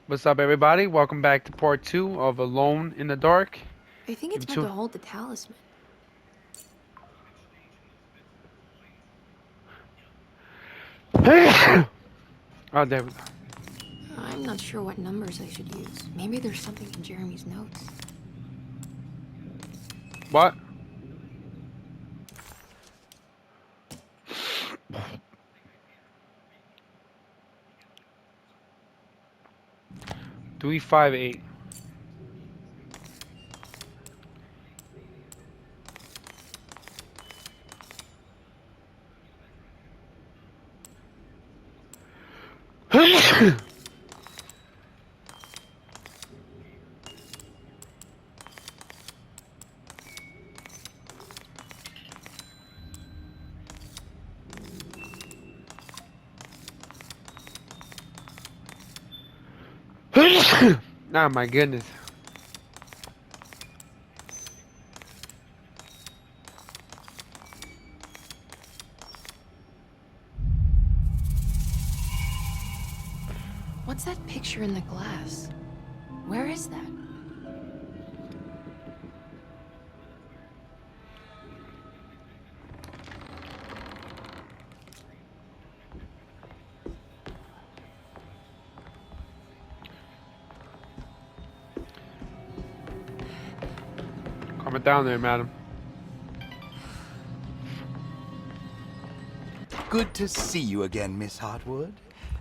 What's up, everybody? Welcome back to part 2 of Alone in the Dark. I think Give it's it meant to. to hold the talisman. Oh, there we go. I'm not sure what numbers I should use. Maybe there's something in Jeremy's notes. What? Three, 5, 8. Oh my goodness. What's that picture in the glass? Where is that? Calm it down there, madam. Good to see you again, Miss Hartwood.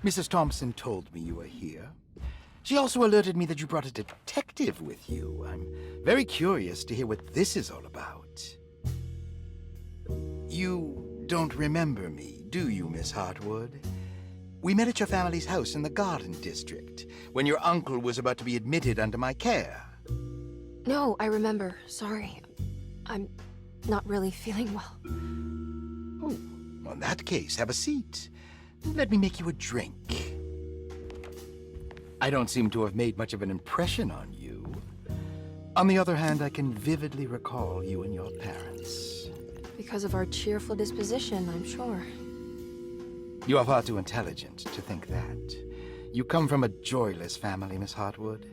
Mrs. Thompson told me you were here. She also alerted me that you brought a detective with you. I'm very curious to hear what this is all about. You don't remember me, do you, Miss Hartwood? We met at your family's house in the Garden District, when your uncle was about to be admitted under my care. No, I remember. Sorry. I'm not really feeling well. Oh, well, in that case, have a seat. Let me make you a drink. I don't seem to have made much of an impression on you. On the other hand, I can vividly recall you and your parents. Because of our cheerful disposition, I'm sure. You are far too intelligent to think that. You come from a joyless family, Miss Hartwood.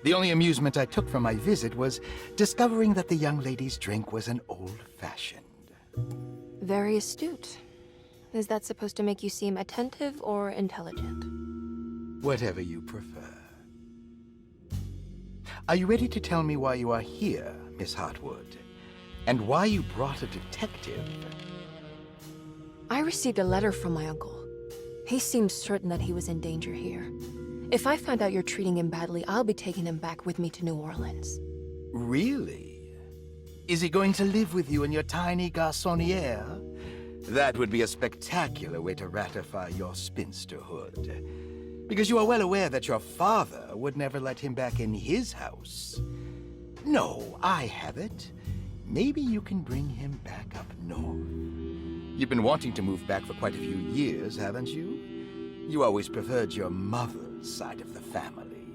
The only amusement I took from my visit was discovering that the young lady's drink was an old-fashioned. Very astute. Is that supposed to make you seem attentive or intelligent? Whatever you prefer. Are you ready to tell me why you are here, Miss Hartwood? And why you brought a detective? I received a letter from my uncle. He seems certain that he was in danger here. If I find out you're treating him badly, I'll be taking him back with me to New Orleans. Really? Is he going to live with you in your tiny garçonniere? That would be a spectacular way to ratify your spinsterhood. Because you are well aware that your father would never let him back in his house. No, I have it. Maybe you can bring him back up north. You've been wanting to move back for quite a few years, haven't you? You always preferred your mother's side of the family.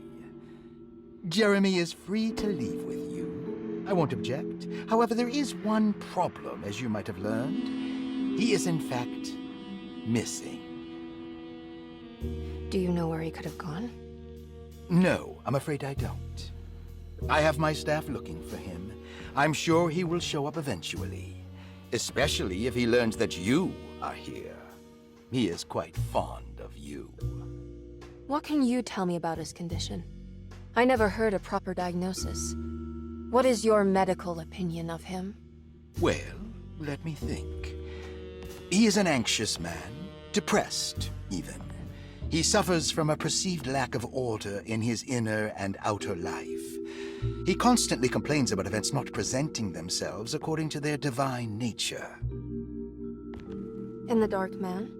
Jeremy is free to leave with you. I won't object. However, there is one problem, as you might have learned. He is, in fact, missing. Do you know where he could have gone? No, I'm afraid I don't. I have my staff looking for him. I'm sure he will show up eventually. Especially if he learns that you are here. He is quite fond of you. What can you tell me about his condition? I never heard a proper diagnosis. What is your medical opinion of him? Well, let me think. He is an anxious man, depressed, even. He suffers from a perceived lack of order in his inner and outer life. He constantly complains about events not presenting themselves according to their divine nature. In the Dark Man?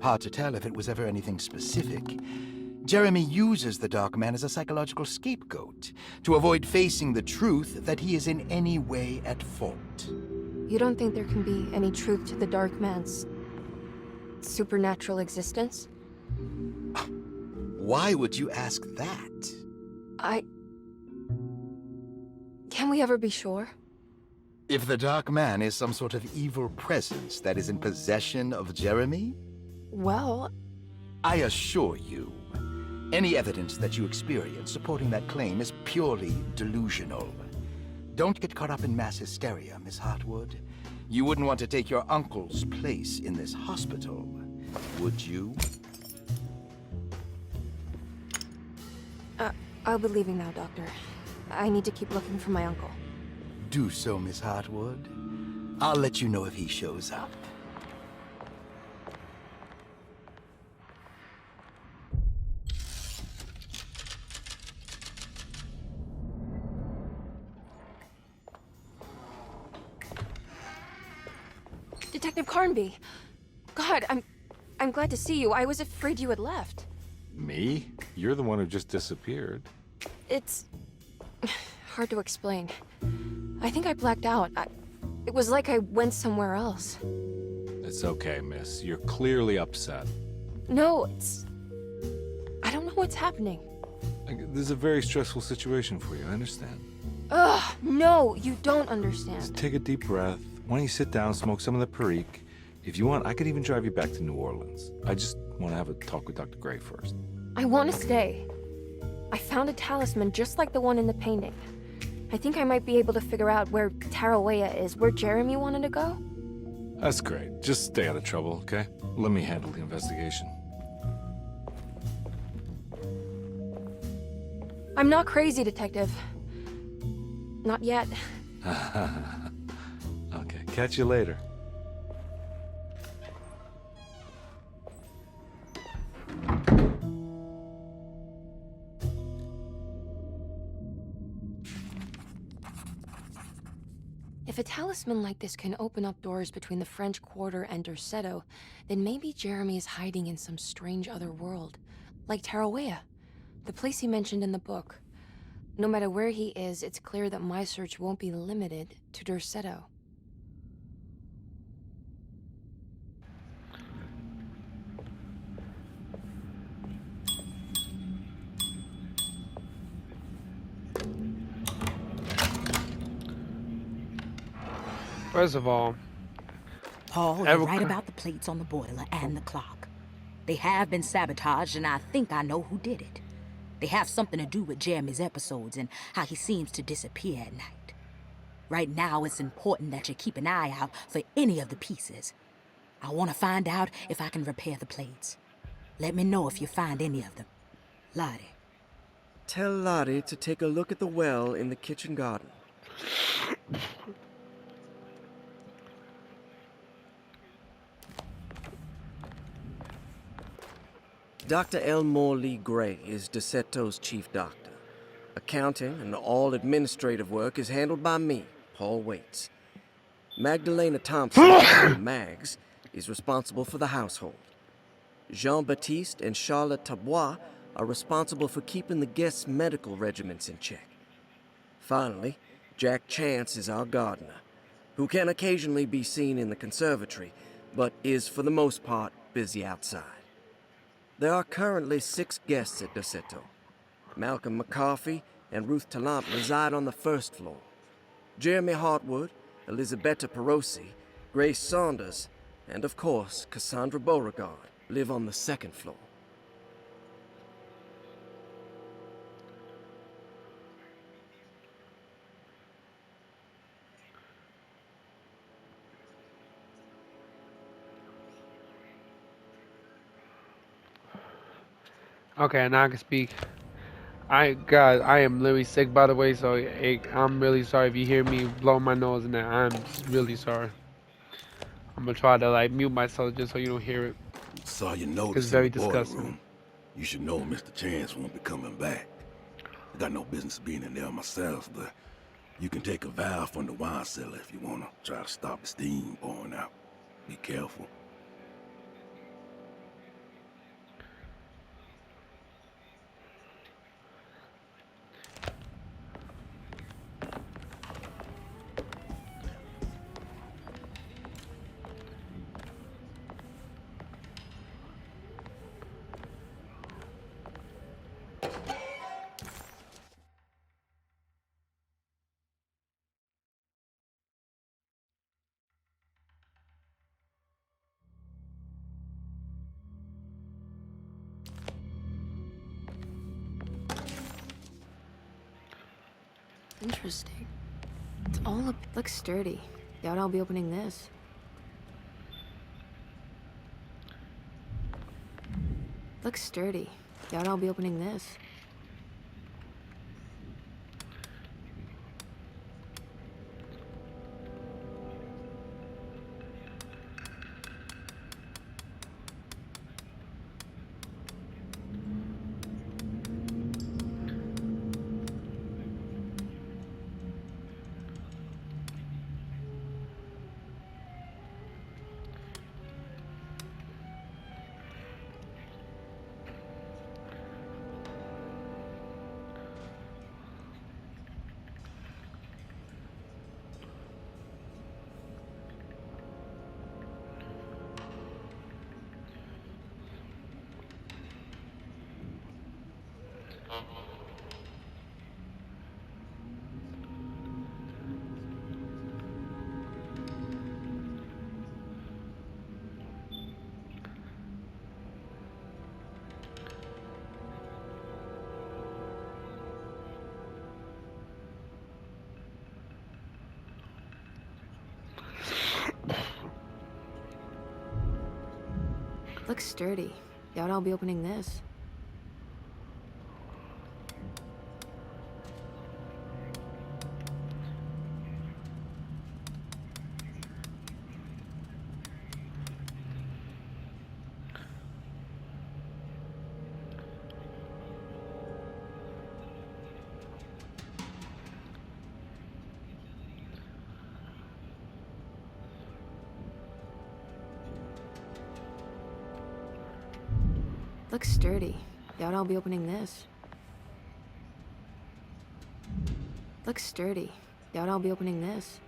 Hard to tell if it was ever anything specific. Jeremy uses the Dark Man as a psychological scapegoat to avoid facing the truth that he is in any way at fault. You don't think there can be any truth to the Dark Man's supernatural existence? Why would you ask that? Can we ever be sure? If the Dark Man is some sort of evil presence that is in possession of Jeremy, Well, I assure you, Any evidence that you experience supporting that claim is purely delusional. Don't get caught up in mass hysteria, Miss Hartwood. You wouldn't want to take your uncle's place in this hospital, would you? I'll be leaving now, Doctor. I need to keep looking for my uncle. Do so, Miss Hartwood. I'll let you know if he shows up. Detective Carnby! God, I'm glad to see you. I was afraid you had left. Me? You're the one who just disappeared. It's hard to explain. I think I blacked out. It was like I went somewhere else. It's okay, miss. You're clearly upset. No, I don't know what's happening. This is a very stressful situation for you, I understand. Ugh, no, you don't Just understand. take a deep breath. Why don't you sit down, smoke some of the Perique? If you want, I could even drive you back to New Orleans. I just want to have a talk with Dr. Gray first. I want to stay. I found a talisman just like the one in the painting. I think I might be able to figure out where Tarawea is, where Jeremy wanted to go. That's great. Just stay out of trouble, okay? Let me handle the investigation. I'm not crazy, Detective. Not yet. Okay, catch you later. If a talisman like this can open up doors between the French Quarter and Derceto, then maybe Jeremy is hiding in some strange other world. Like Tarawea, the place he mentioned in the book. No matter where he is, it's clear that my search won't be limited to Derceto. First of all, Paul, you're right about the plates on the boiler and the clock. They have been sabotaged, and I think I know who did it. They have something to do with Jeremy's episodes and how he seems to disappear at night. Right now, it's important that you keep an eye out for any of the pieces. I want to find out if I can repair the plates. Let me know if you find any of them. Lottie. Tell Lottie to take a look at the well in the kitchen garden. Dr. Elmore Lee Gray is Deceto's chief doctor. Accounting and all administrative work is handled by me, Paul Waits. Magdalena Thompson, Mags, is responsible for the household. Jean-Baptiste and Charlotte Tabois are responsible for keeping the guests' medical regimens in check. Finally, Jack Chance is our gardener, who can occasionally be seen in the conservatory, but is for the most part busy outside. There are currently 6 guests at Derceto. Malcolm McCarthy and Ruth Tallant reside on the first floor. Jeremy Hartwood, Elisabetta Perosi, Grace Saunders, and of course, Cassandra Beauregard live on the second floor. okay, now I can speak. God, I am literally sick, by the way, so I'm really sorry if you hear me blow my nose and that. I'm really sorry. I'm gonna try to like mute myself just so you don't hear it. Saw you It's notice very in the boiler disgusting. room. You should know Mr. Chance won't be coming back. I got no business being in there myself, but you can take a valve from the wine cellar if you wanna try to stop the steam pouring out. Be careful. Interesting. It's all looks sturdy. Doubt I'll be opening this. Looks sturdy. Doubt I'll be opening this. Looks sturdy. Doubt I'll be opening this. Looks sturdy. Doubt I'll be opening this. Looks sturdy. Doubt I'll be opening this.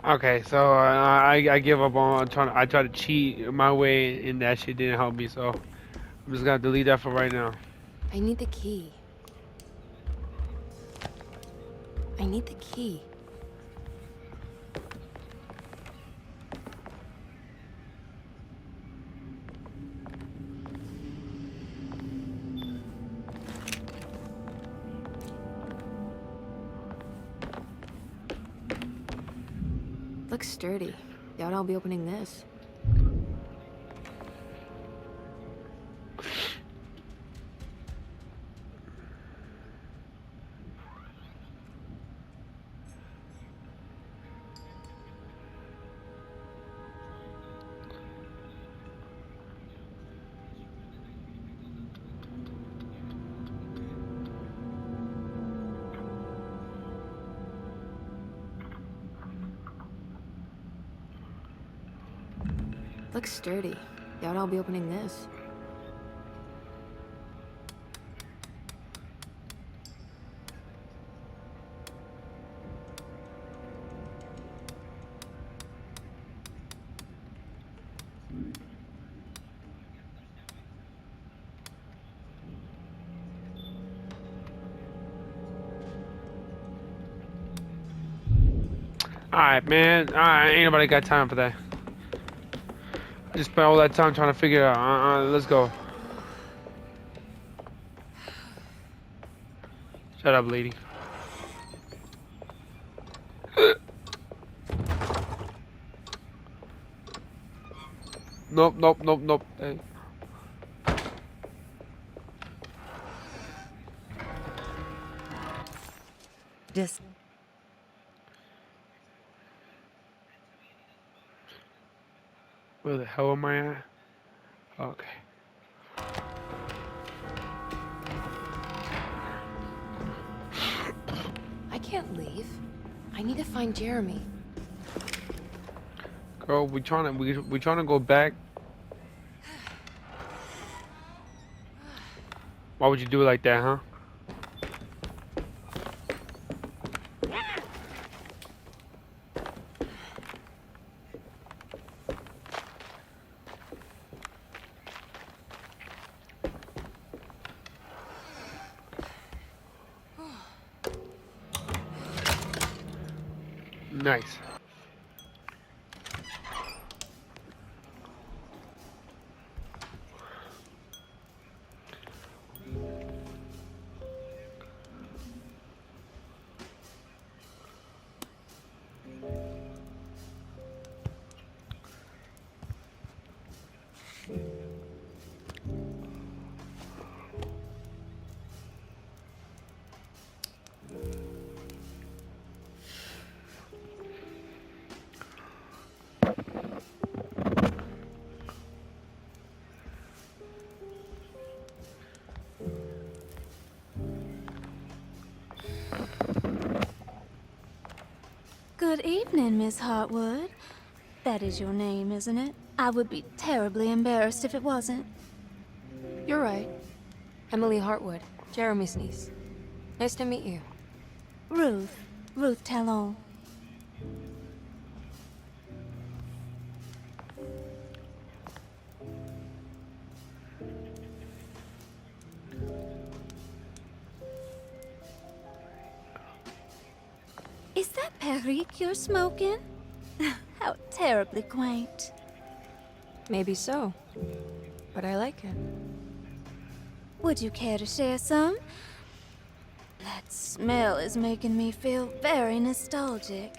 Okay, so I give up on trying. I tried to cheat my way, and that shit didn't help me. So I'm just gonna delete that for right now. I need the key. I need the key. Looks sturdy. Doubt I'll be opening this. Looks sturdy. Doubt I'll be opening this. Alright, man. Alright, ain't nobody got time for that. I just spent all that time trying to figure it out. Let's go. Shut up, lady. Nope, nope, nope, nope. Hey. Just Where the hell am I at? Okay. I can't leave. I need to find Jeremy. Girl, we trying to go back. Why would you do it like that, huh? Nice. Good evening, Miss Hartwood. That is your name, isn't it? I would be terribly embarrassed if it wasn't. You're right. Emily Hartwood, Jeremy's niece. Nice to meet you. Ruth Talon. Is that Perique you're smoking? How terribly quaint. Maybe so. But I like it. Would you care to share some? That smell is making me feel very nostalgic.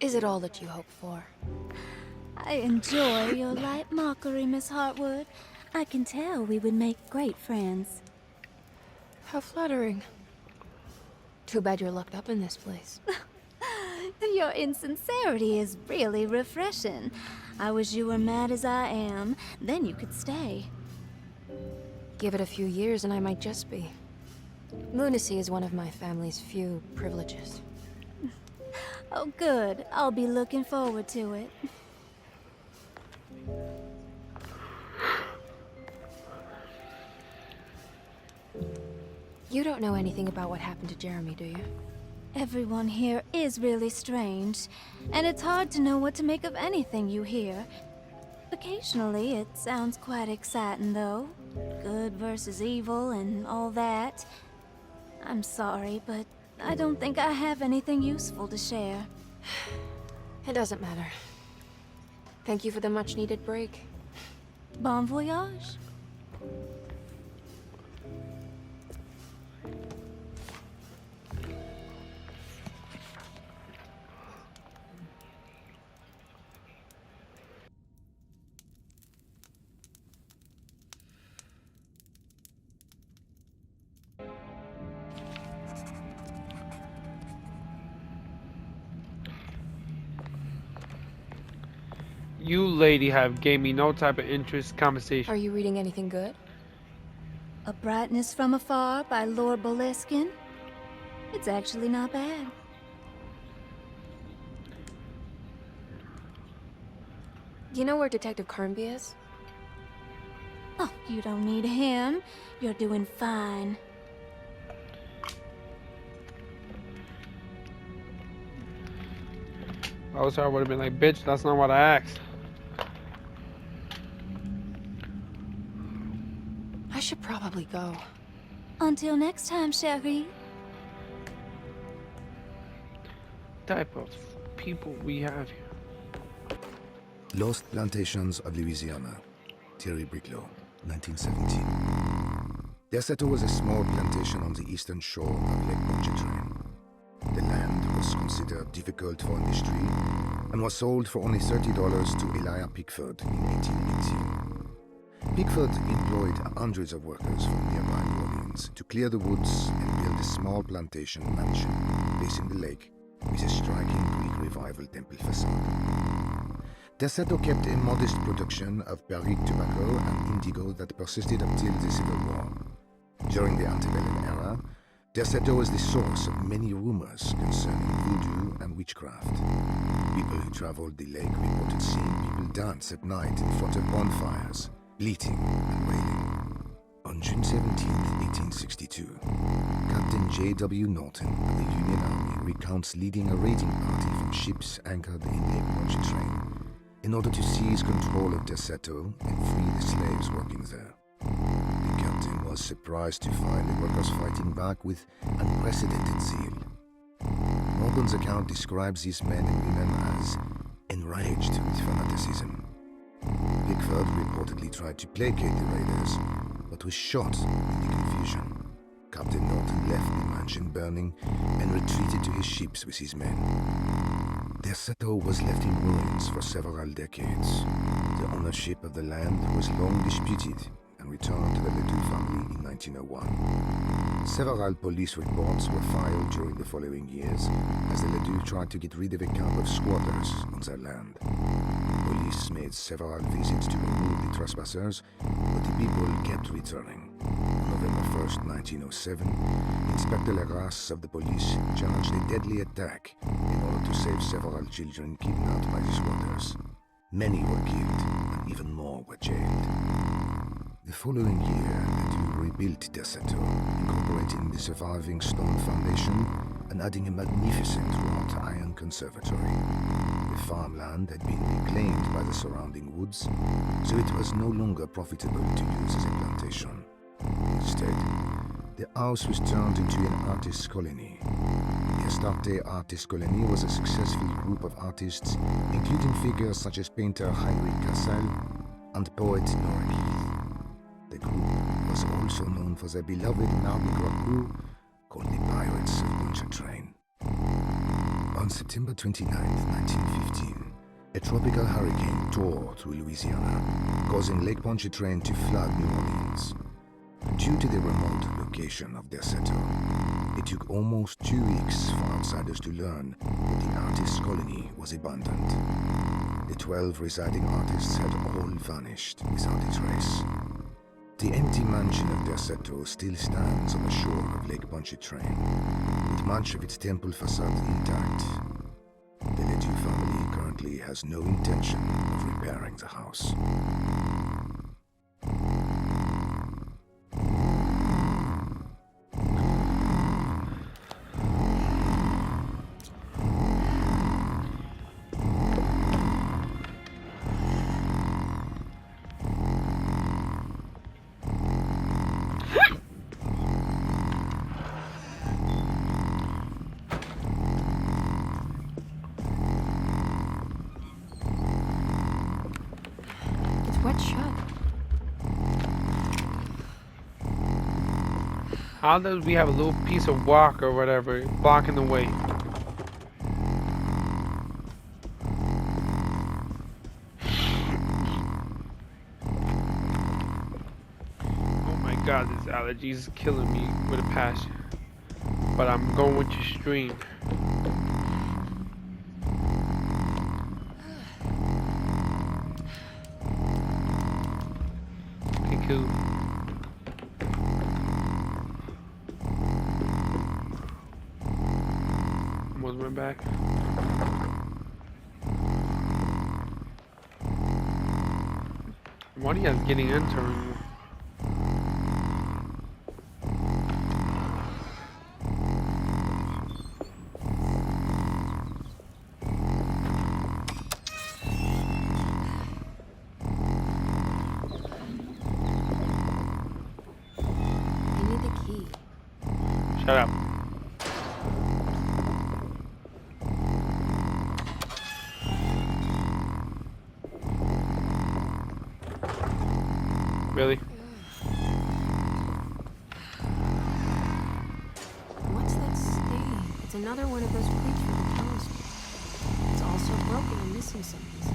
Is it all that you hope for? I enjoy your light mockery, Miss Hartwood. I can tell we would make great friends. How flattering. Too bad you're locked up in this place. Your insincerity is really refreshing. I wish you were mad as I am. Then you could stay. Give it a few years and I might just be. Lunacy is one of my family's few privileges. Oh, good. I'll be looking forward to it. You don't know anything about what happened to Jeremy, do you? Everyone here is really strange, and it's hard to know what to make of anything you hear. Occasionally, it sounds quite exciting, though. Good versus evil and all that. I'm sorry, but I don't think I have anything useful to share. It doesn't matter. Thank you for the much-needed break. Bon voyage. You lady have gave me no type of interest conversation. Are you reading anything good? A Brightness from Afar by Lord Boleskine. It's actually not bad. Do you know where Detective Carnby is? Oh, you don't need him. You're doing fine. I was sorry, I would have been like, bitch, that's not what I asked. I should probably go. Until next time, Sherry. Type of people we have here. Lost Plantations of Louisiana, Thierry Bricklow, 1917. Derceto was a small plantation on the eastern shore of Lake Pontchartrain. The land was considered difficult for industry and was sold for only $30 to Elijah Pickford in 1818. Pickford employed hundreds of workers from nearby New Orleans to clear the woods and build a small plantation mansion facing the lake with a striking Greek Revival temple facade. Derceto kept a modest production of Barrique tobacco and indigo that persisted until the Civil War. During the antebellum era, Derceto was the source of many rumors concerning voodoo and witchcraft. People who traveled the lake reported seeing people dance at night in front of bonfires, bleating and wailing. On June 17, 1862, Captain J.W. Norton of the Union Army recounts leading a raiding party from ships anchored in Lake Pontchartrain in order to seize control of Derceto and free the slaves working there. The captain was surprised to find the workers fighting back with unprecedented zeal. Morgan's account describes these men and women as enraged with fanaticism. Pickford reportedly tried to placate the raiders, but was shot in the confusion. Captain Norton left the mansion burning and retreated to his ships with his men. Derceto was left in ruins for several decades. The ownership of the land was long disputed and returned to the Ledoux family in 1901. Several police reports were filed during the following years as the Ledoux tried to get rid of a camp of squatters on their land. Police made several visits to remove the trespassers, but the people kept returning. On November 1st, 1907, Inspector Legras of the police charged a deadly attack in order to save several children kidnapped by the squatters. Many were killed, and even more were jailed. The following year, Ledoux rebuilt Derceto, incorporating the surviving stone foundation and adding a magnificent wrought iron conservatory. The farmland had been reclaimed by the surrounding woods, so it was no longer profitable to use as a plantation. Instead, the house was turned into an artist's colony. The Astarte Artist Colony was a successful group of artists, including figures such as painter Heinrich Cassel and poet Nora Keith. The group was also known for their beloved Mardi Gras crew called the Pirates of Pontchartrain. On September 29, 1915, a tropical hurricane tore through Louisiana, causing Lake Pontchartrain to flood New Orleans. Due to the remote location of Derceto, it took almost 2 weeks for outsiders to learn that the artist's colony was abandoned. The 12 residing artists had all vanished without a trace. The empty mansion of Derceto still stands on the shore of Lake Pontchartrain, with much of its temple facade intact. The Ledoux family currently has no intention of repairing the house. How does we have a little piece of rock or whatever blocking the way? Oh my god, this allergy is killing me with a passion. But I'm going with your stream. Okay, cool. Went back. What are you guys getting into? I need the key. Shut up. Really? What's that stain? It's another one of those plates from the telescope. It's also broken and missing some pieces.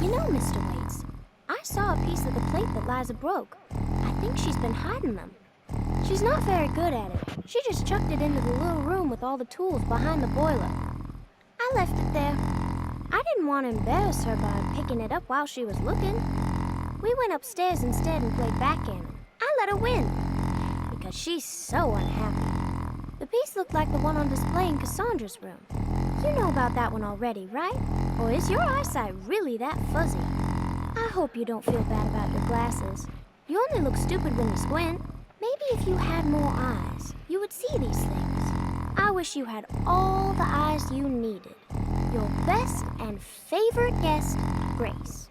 You know, Mr. Waits, I saw a piece of the plate that Liza broke. I think she's been hiding them. She's not very good at it. She just chucked it into the little room with all the tools behind the boiler. I left it there. I didn't want to embarrass her by picking it up while she was looking. We went upstairs instead and played backgammon. I let her win, because she's so unhappy. The piece looked like the one on display in Cassandra's room. You know about that one already, right? Or is your eyesight really that fuzzy? I hope you don't feel bad about your glasses. You only look stupid when you squint. Maybe if you had more eyes, you would see these things. I wish you had all the eyes you needed. Your best and favorite guest, Grace.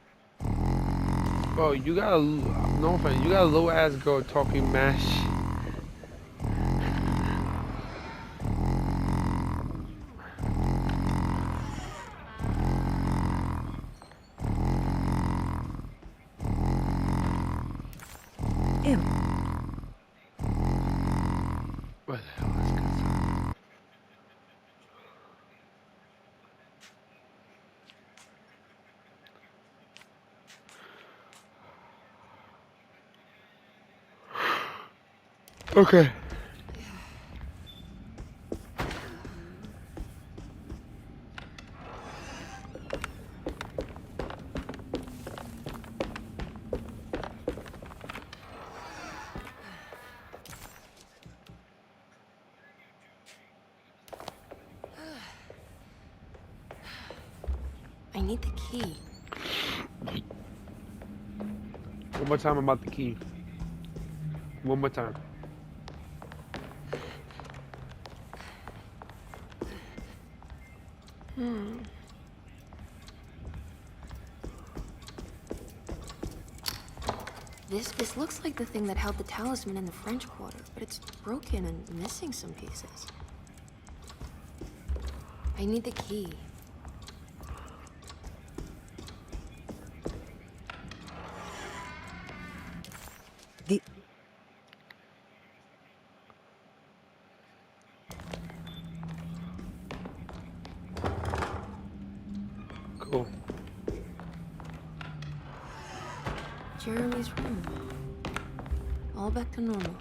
Bro, you got a no offense, you got a little ass girl talking mash. What the hell is this? Okay. I need the key. One more time about the key. One more time. This looks like the thing that held the talisman in the French Quarter, but it's broken and missing some pieces. I need the key. Cool. Jeremy's room. All back to normal.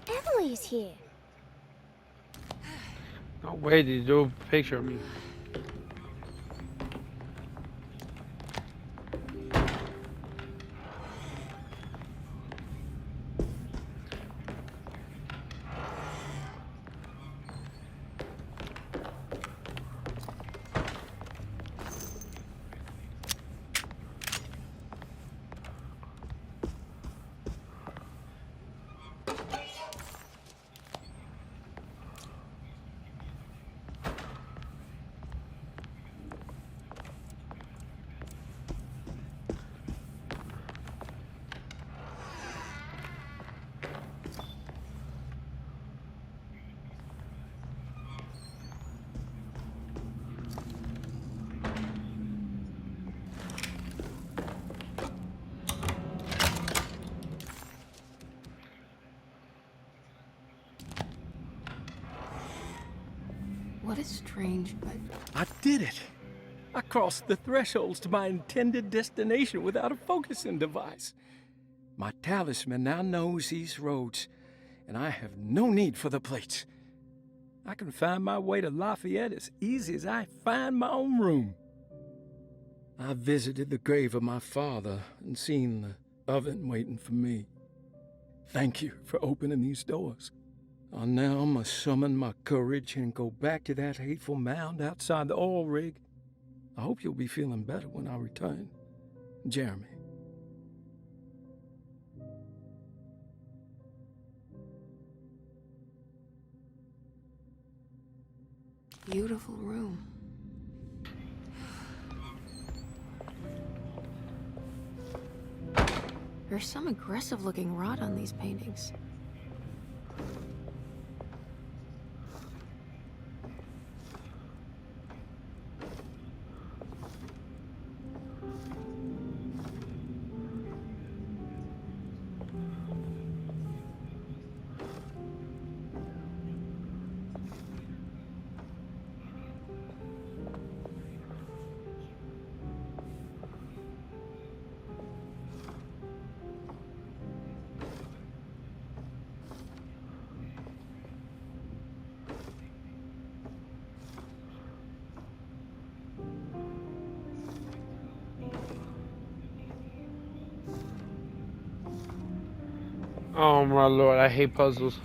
Emily's here. No way did you do a picture of me. What is strange, but I did it. I crossed the thresholds to my intended destination without a focusing device. My talisman now knows these roads, and I have no need for the plates. I can find my way to Lafayette as easy as I find my own room. I visited the grave of my father and seen the oven waiting for me. Thank you for opening these doors. I now must summon my courage and go back to that hateful mound outside the oil rig. I hope you'll be feeling better when I return. Jeremy. beautiful room. There's some aggressive-looking rot on these paintings. Oh my lord, I hate puzzles.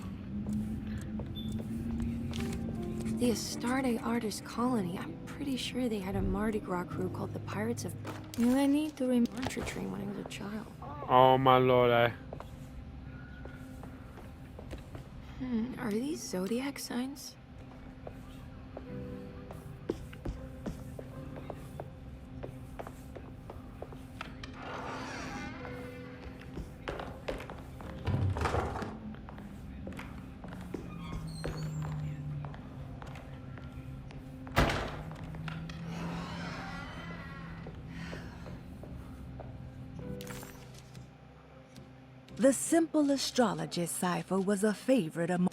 The Astarte artist colony. I'm pretty sure they had a Mardi Gras crew called the Pirates of... I need to remember Mantra Train when I was a child. Oh my lord, Are these zodiac signs? The simple astrology cipher was a favorite among...